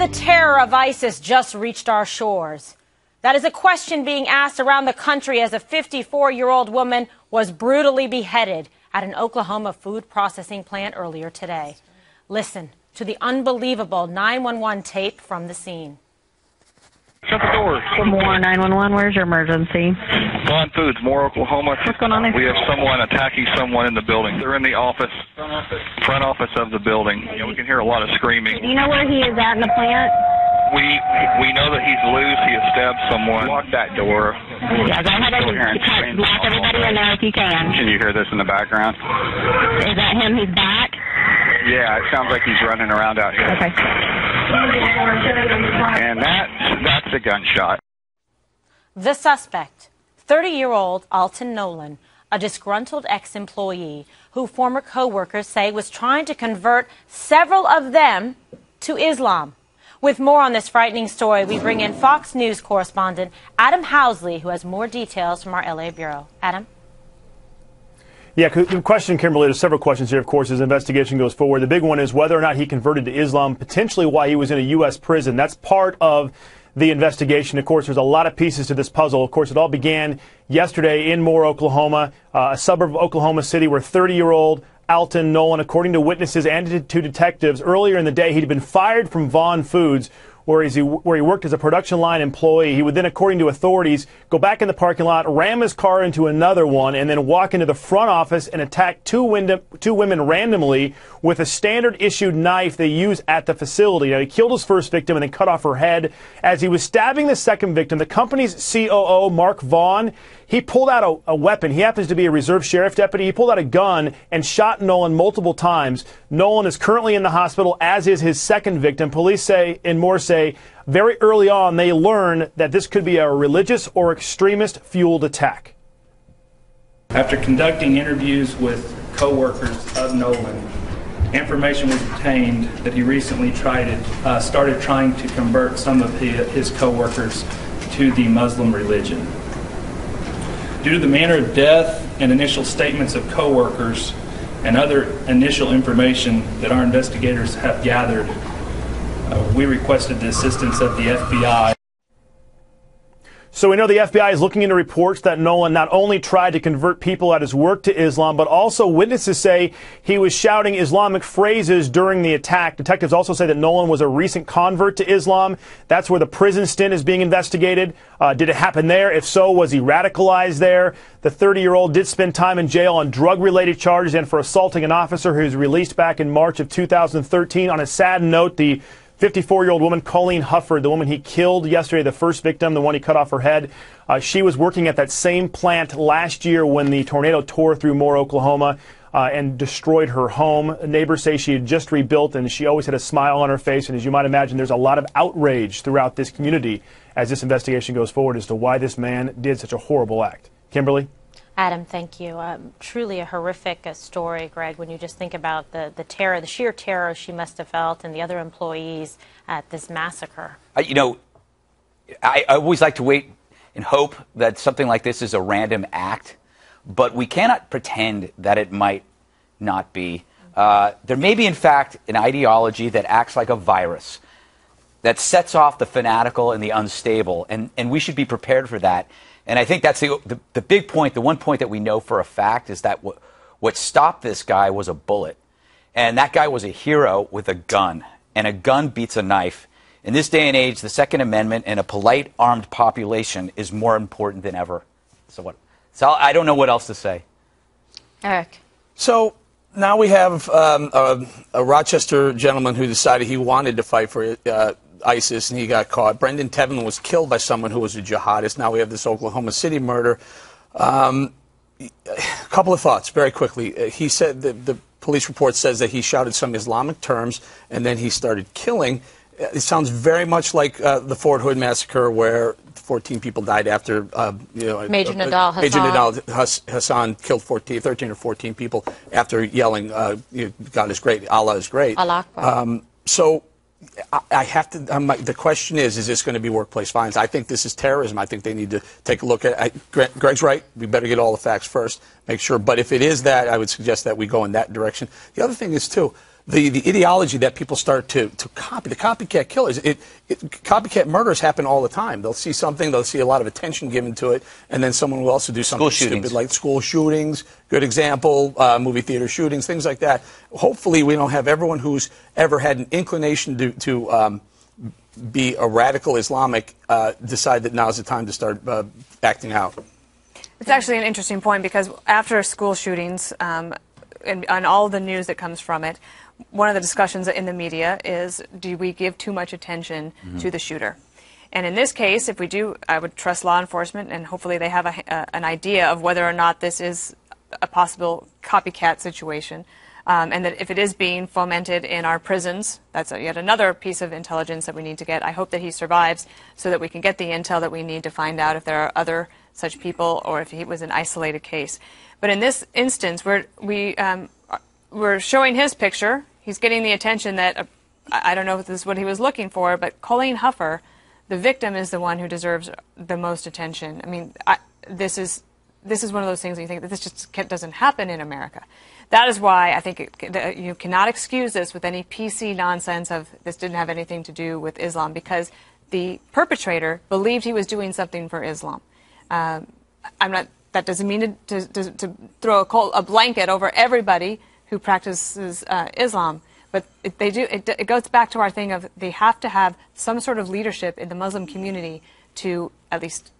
the terror of ISIS just reached our shores? That is a question being asked around the country as a 54-year-old woman was brutally beheaded at an Oklahoma food processing plant earlier today. Listen to the unbelievable 911 tape from the scene. Shut the door. For more 911, where's your emergency? Vaughn Foods, Moore, Oklahoma. What's going on there? We have someone attacking someone in the building. They're in the office, front office of the building. You know, we can hear a lot of screaming. Do you know where he is at in the plant? We know that he's loose. He has stabbed someone. Lock that door. Yeah, go ahead and lock everybody in there if you can. Can you hear this in the background? Is that him? He's back? Yeah, it sounds like he's running around out here. Okay. And that's a gunshot. The suspect, 30-year-old Alton Nolan, a disgruntled ex-employee who former co-workers say was trying to convert several of them to Islam. With more on this frightening story, we bring in Fox News correspondent Adam Housley, who has more details from our L.A. bureau. Adam? Yeah, the question, Kimberly, there's several questions here, of course, as the investigation goes forward. The big one is whether or not he converted to Islam, potentially why he was in a U.S. prison. That's part of the investigation. Of course, there's a lot of pieces to this puzzle. Of course, it all began yesterday in Moore, Oklahoma, a suburb of Oklahoma City, where 30-year-old Alton Nolan, according to witnesses and to detectives, earlier in the day, he'd been fired from Vaughn Foods, where he worked as a production line employee. He would then, according to authorities, go back in the parking lot, ram his car into another one, and then walk into the front office and attack two women randomly with a standard-issued knife they use at the facility. Now, he killed his first victim and then cut off her head. As he was stabbing the second victim, the company's COO, Mark Vaughn, he pulled out a weapon. He happens to be a reserve sheriff deputy. He pulled out a gun and shot Nolan multiple times. Nolan is currently in the hospital, as is his second victim. Police say, and more say, very early on, they learned that this could be a religious or extremist-fueled attack. After conducting interviews with co-workers of Nolan, information was obtained that he recently started trying to convert some of his co-workers to the Muslim religion. Due to the manner of death and initial statements of co-workers and other initial information that our investigators have gathered, we requested the assistance of the FBI. So we know the FBI is looking into reports that Nolan not only tried to convert people at his work to Islam, but also witnesses say he was shouting Islamic phrases during the attack. Detectives also say that Nolan was a recent convert to Islam. That's where the prison stint is being investigated. Did it happen there? If so, was he radicalized there? The 30-year-old did spend time in jail on drug-related charges and for assaulting an officer who was released back in March of 2013. On a sad note, the 54-year-old woman, Colleen Hufford, the woman he killed yesterday, the first victim, the one he cut off her head, she was working at that same plant last year when the tornado tore through Moore, Oklahoma, and destroyed her home. Neighbors say she had just rebuilt, and she always had a smile on her face. And as you might imagine, there's a lot of outrage throughout this community as this investigation goes forward as to why this man did such a horrible act. Kimberly? Adam, thank you. Truly a horrific story, Greg, when you just think about the terror, the sheer terror she must have felt and the other employees at this massacre. You know, I always like to wait and hope that something like this is a random act, but we cannot pretend that it might not be. There may be, in fact, an ideology that acts like a virus that sets off the fanatical and the unstable, and we should be prepared for that. And I think that's the big point, the one point that we know for a fact is that what stopped this guy was a bullet. And that guy was a hero with a gun. And a gun beats a knife. In this day and age, the Second Amendment and a polite armed population is more important than ever. So I don't know what else to say. Eric. So now we have a Rochester gentleman who decided he wanted to fight for ISIS, and he got caught. Brendan Tevin was killed by someone who was a jihadist. Now we have this Oklahoma City murder. A couple of thoughts very quickly. He said that the police report says that he shouted some Islamic terms, and then he started killing. It sounds very much like the Fort Hood massacre, where 14 people died after Major Nadal Hassan killed 13 or 14 people after yelling, God is great, Allah is great. Allah Akbar. So I have to. The question is this going to be workplace violence? I think this is terrorism. I think they need to take a look at. Greg's right. We better get all the facts first. Make sure. But if it is that, I would suggest that we go in that direction. The other thing is too. the ideology that people start to copy, the copycat killers, copycat murders happen all the time. They'll see something, they'll see a lot of attention given to it, and then someone will also do something stupid, like school shootings, good example, movie theater shootings, things like that. Hopefully we don't have everyone who's ever had an inclination to be a radical Islamic decide that now's the time to start acting out. It's actually an interesting point, because after school shootings and all the news that comes from it, one of the discussions in the media is, do we give too much attention to the shooter? And in this case, if we do, I would trust law enforcement, and hopefully they have an idea of whether or not this is a possible copycat situation. And that if it is being fomented in our prisons, that's yet another piece of intelligence that we need to get. I hope that he survives so that we can get the intel that we need to find out if there are other such people or if he was an isolated case. But in this instance, we're showing his picture. He's getting the attention that, I don't know if this is what he was looking for, but Colleen Huffer, the victim, is the one who deserves the most attention. I mean, this is one of those things that you think that this just doesn't happen in America. That is why I think you cannot excuse this with any PC nonsense of this didn't have anything to do with Islam, because the perpetrator believed he was doing something for Islam. That doesn't mean to throw a blanket over everybody who practices Islam, but it goes back to our thing of they have to have some sort of leadership in the Muslim community to at least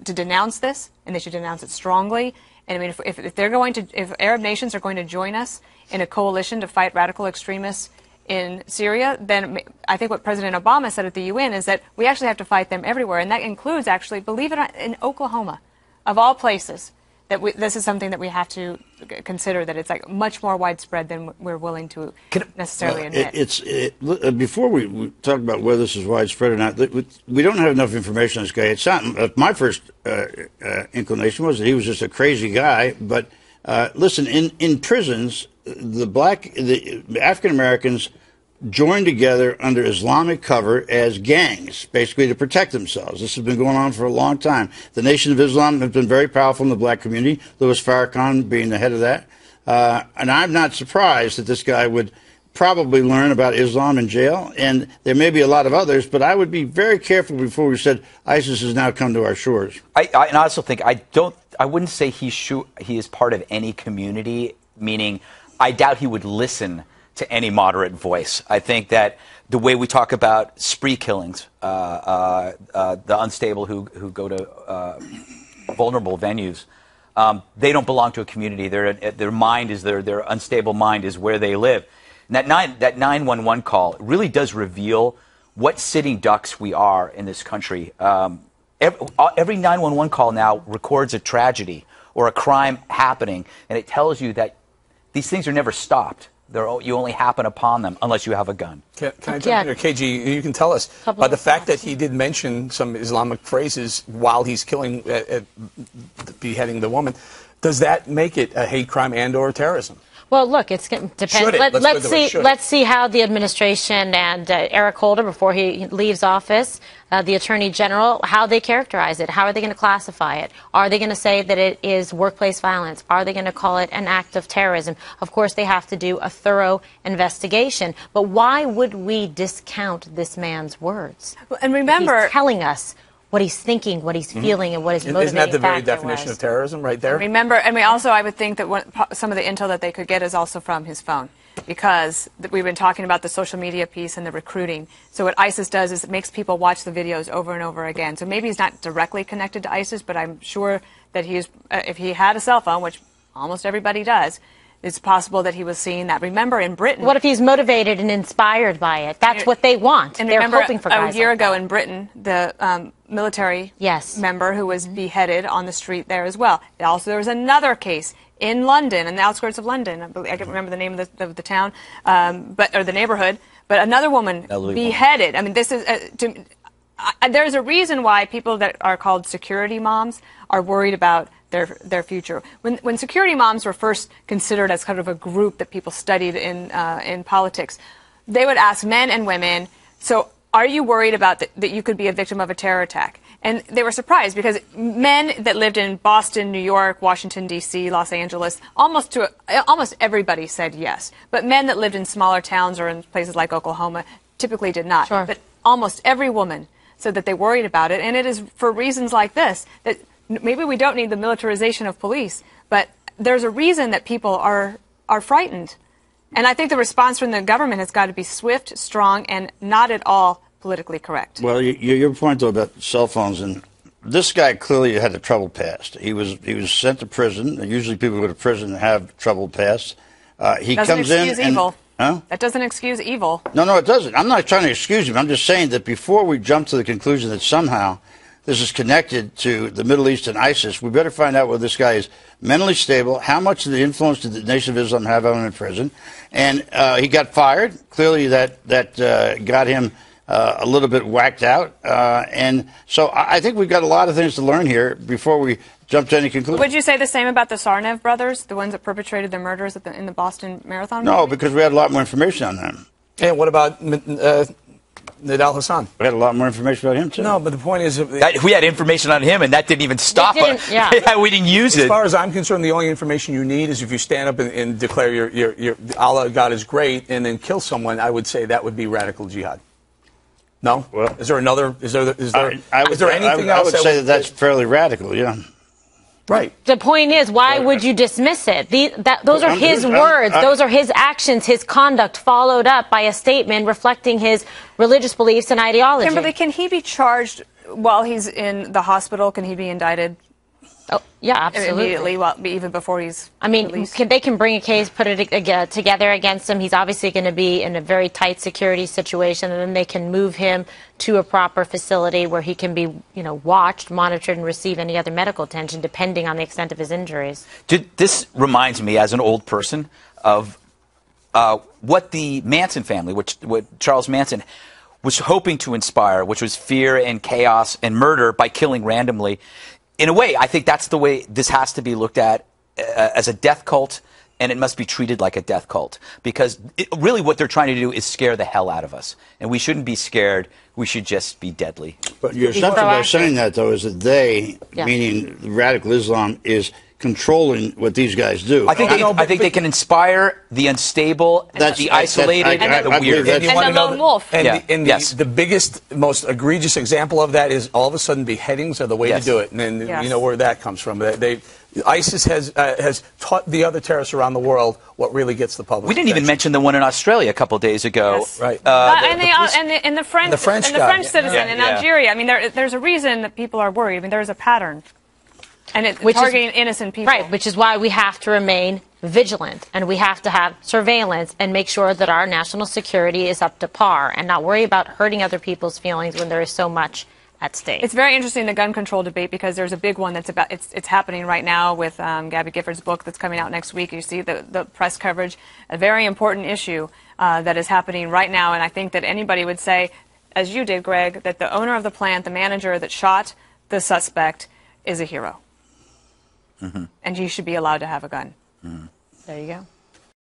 to denounce this, and they should denounce it strongly. And I mean, if Arab nations are going to join us in a coalition to fight radical extremists in Syria, then I think what President Obama said at the UN is that we actually have to fight them everywhere, and that includes, actually, believe it or not, in Oklahoma, of all places. This is something that we have to consider, that it's like much more widespread than we're willing to necessarily admit. Before we talk about whether this is widespread or not, we don't have enough information on this guy. It's not, my first inclination was that he was just a crazy guy. But listen, in prisons, the African Americans joined together under Islamic cover as gangs, basically to protect themselves. This has been going on for a long time. The Nation of Islam has been very powerful in the black community, Louis Farrakhan being the head of that. And I'm not surprised that this guy would probably learn about Islam in jail, and there may be a lot of others, but I would be very careful before we said ISIS has now come to our shores. I also think I wouldn't say he is part of any community, meaning I doubt he would listen to any moderate voice. I think that the way we talk about spree killings, the unstable who go to vulnerable venues, they don't belong to a community. Their mind is their unstable mind is where they live. And that 911 call really does reveal what sitting ducks we are in this country. Every 911 call now records a tragedy or a crime happening, and it tells you that these things are never stopped. You only happen upon them unless you have a gun. Can I jump in here? KG, you can tell us, by the fact that he did mention some Islamic phrases while he's beheading the woman, does that make it a hate crime and or terrorism? Well, look, it's going to depend. Let's see how the administration and Eric Holder, before he leaves office, the Attorney General, how they characterize it. How are they going to classify it? Are they going to say that it is workplace violence? Are they going to call it an act of terrorism? Of course, they have to do a thorough investigation. But why would we discount this man's words? And remember, he's telling us what he's thinking, what he's feeling, and what his motivating factor was. Isn't that the very definition of terrorism right there? Remember, I mean, also I would think that some of the intel that they could get is also from his phone, because we've been talking about the social media piece and the recruiting. So what ISIS does is it makes people watch the videos over and over again. So maybe he's not directly connected to ISIS, but I'm sure that if he had a cell phone, which almost everybody does, it's possible that he was seeing that. Remember, in Britain... What if he's motivated and inspired by it? That's what they want. And they're remember, hoping for guys a year like ago that. in Britain, the military member who was beheaded on the street there as well. Also, there was another case in London, in the outskirts of London. I can't remember the name of the town, or the neighborhood. But another woman beheaded. I mean, this is... there's a reason why people that are called security moms are worried about their future. When security moms were first considered as kind of a group that people studied in politics, they would ask men and women, so are you worried about that you could be a victim of a terror attack? And they were surprised because men that lived in Boston, New York, Washington, D.C., Los Angeles, almost everybody said yes. But men that lived in smaller towns or in places like Oklahoma typically did not. Sure. But almost every woman said that they worried about it. And it is for reasons like this, that maybe we don't need the militarization of police, but there's a reason that people are frightened. And I think the response from the government has got to be swift, strong, and not at all politically correct. Well, your point, though, about cell phones, and this guy clearly had a troubled past. He was sent to prison. Usually people who go to prison have troubled pasts. He doesn't comes in excuse evil. Huh? That doesn't excuse evil. No, it doesn't. I'm not trying to excuse him. I'm just saying that before we jump to the conclusion that somehow this is connected to the Middle East and ISIS, we better find out whether this guy is mentally stable, how much of the influence did the Nation of Islam have on him in prison, and he got fired. Clearly that got him a little bit whacked out. And so I think we've got a lot of things to learn here before we jump to any conclusion. Would you say the same about the Tsarnaev brothers, the ones that perpetrated the murders in the Boston Marathon? No, because we had a lot more information on them. And what about Nidal Hassan? We had a lot more information about him, too. No, but the point is... We had information on him, and that didn't even stop us. Yeah. We didn't use it. As far as I'm concerned, the only information you need is if you stand up and declare your Allah, God is great, and then kill someone, I would say that would be radical jihad. No? Well, is there another? Is there anything else? I would say that's fairly radical, yeah. Right. The point is, why would you dismiss it? Those are his words. Those are his actions, his conduct, followed up by a statement reflecting his religious beliefs and ideology. Kimberly, can he be charged while he's in the hospital? Can he be indicted? Oh, yeah, absolutely. Immediately, even before he's released? They can bring a case, put it together against him. He's obviously going to be in a very tight security situation, and then they can move him to a proper facility where he can be, watched, monitored, and receive any other medical attention, depending on the extent of his injuries. This reminds me, as an old person, of what the Manson family, what Charles Manson was hoping to inspire, which was fear and chaos and murder by killing randomly. In a way, I think that's the way this has to be looked at as a death cult, and it must be treated like a death cult. Because really what they're trying to do is scare the hell out of us. And we shouldn't be scared. We should just be deadly. But your assumption by saying that, though, is that they, meaning radical Islam, is controlling what these guys do. I think they can inspire the unstable, the isolated, and the weird. And the lone wolf. And the biggest, most egregious example of that is all of a sudden beheadings are the way to do it. And then you know where that comes from. ISIS has taught the other terrorists around the world what really gets the public. We didn't even mention the one in Australia a couple days ago. Yes. Right. And the French citizen in Algeria. I mean, there's a reason that people are worried. I mean, there's a pattern. And it's targeting innocent people. Right, which is why we have to remain vigilant, and we have to have surveillance and make sure that our national security is up to par and not worry about hurting other people's feelings when there is so much at stake. It's very interesting, the gun control debate, because there's a big one that's it's happening right now with Gabby Gifford's book that's coming out next week. You see the press coverage, a very important issue that is happening right now, and I think that anybody would say, as you did, Greg, that the owner of the plant, the manager that shot the suspect, is a hero. Mm-hmm. And you should be allowed to have a gun. Mm-hmm. There you go.